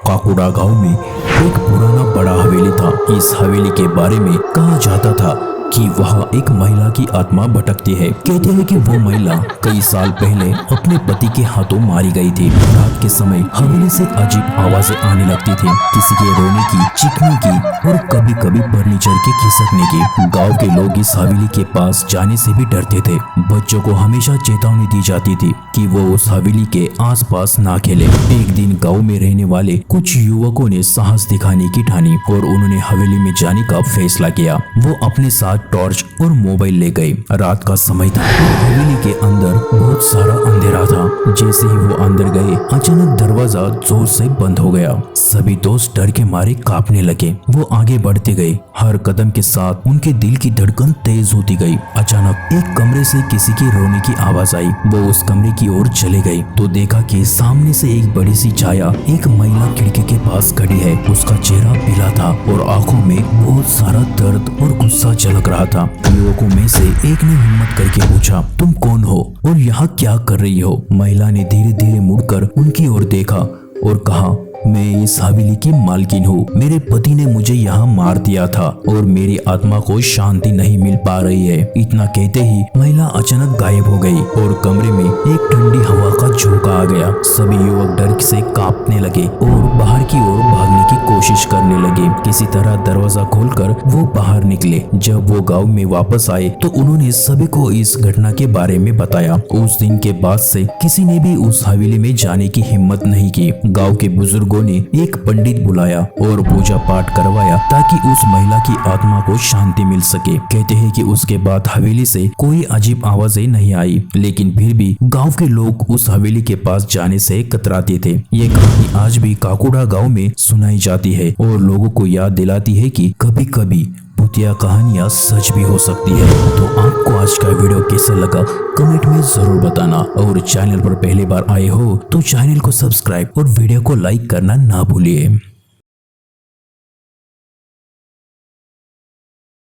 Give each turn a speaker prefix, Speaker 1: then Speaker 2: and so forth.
Speaker 1: काकुड़ा गांव में एक पुराना बड़ा हवेली था। इस हवेली के बारे में कहा जाता था कि वहाँ एक महिला की आत्मा भटकती है। कहते हैं कि वो महिला कई साल पहले अपने पति के हाथों मारी गई थी। रात के समय हवेली से अजीब आवाजें आने लगती थी, किसी के रोने की, चीखने की और कभी कभी फर्नीचर के खिसकने की। गांव के लोग इस हवेली के पास जाने से भी डरते थे। बच्चों को हमेशा चेतावनी दी जाती थी कि वो उस हवेली के आसपास ना खेले। एक दिन गाँव में रहने वाले कुछ युवकों ने साहस दिखाने की ठानी और उन्होंने हवेली में जाने का फैसला किया। वो अपने साथ टॉर्च और मोबाइल ले गए। रात का समय था। हवेली के अंदर बहुत सारा अंधेरा था। जैसे ही वो अंदर गए, अचानक दरवाजा जोर से बंद हो गया। सभी दोस्त डर के मारे कांपने लगे। वो आगे बढ़ते गए। हर कदम के साथ उनके दिल की धड़कन तेज होती गई। अचानक एक कमरे से किसी के रोने की आवाज आई। वो उस कमरे की ओर चले गए तो देखा कि सामने से एक बड़ी सी छाया एक महिला खिड़की के पास खड़ी है। उसका चेहरा पीला था और आंखों में बहुत सारा दर्द और गुस्सा झलक रहा था। युवकों में से एक ने हिम्मत करके पूछा, तुम कौन हो और यहाँ क्या कर रही हो? महिला ने धीरे धीरे मुड़कर उनकी ओर देखा और कहा, मैं इस हवेली की मालकिन हूँ। मेरे पति ने मुझे यहाँ मार दिया था और मेरी आत्मा को शांति नहीं मिल पा रही है। इतना कहते ही महिला अचानक गायब हो गई और कमरे में एक ठंडी हवा का झोंका आ गया। सभी युवक डर से कांपने लगे और बाहर की ओर भागने की कोशिश करने लगे। किसी तरह दरवाजा खोलकर वो बाहर निकले। जब वो गाँव में वापस आए तो उन्होंने सभी को इस घटना के बारे में बताया। उस दिन के बाद से किसी ने भी उस हवेली में जाने की हिम्मत नहीं की। गाँव के बुजुर्ग ने एक पंडित बुलाया और पूजा पाठ करवाया ताकि उस महिला की आत्मा को शांति मिल सके। कहते हैं कि उसके बाद हवेली से कोई अजीब आवाजें नहीं आई, लेकिन फिर भी गांव के लोग उस हवेली के पास जाने से कतराते थे। ये कहानी आज भी काकुड़ा गांव में सुनाई जाती है और लोगों को याद दिलाती है कि कभी कभी भूतिया कहानियां सच भी हो सकती है। तो आपको आज का वीडियो कैसा लगा कमेंट में जरूर बताना और चैनल पर पहली बार आए हो तो चैनल को सब्सक्राइब और वीडियो को लाइक करना ना भूलिए।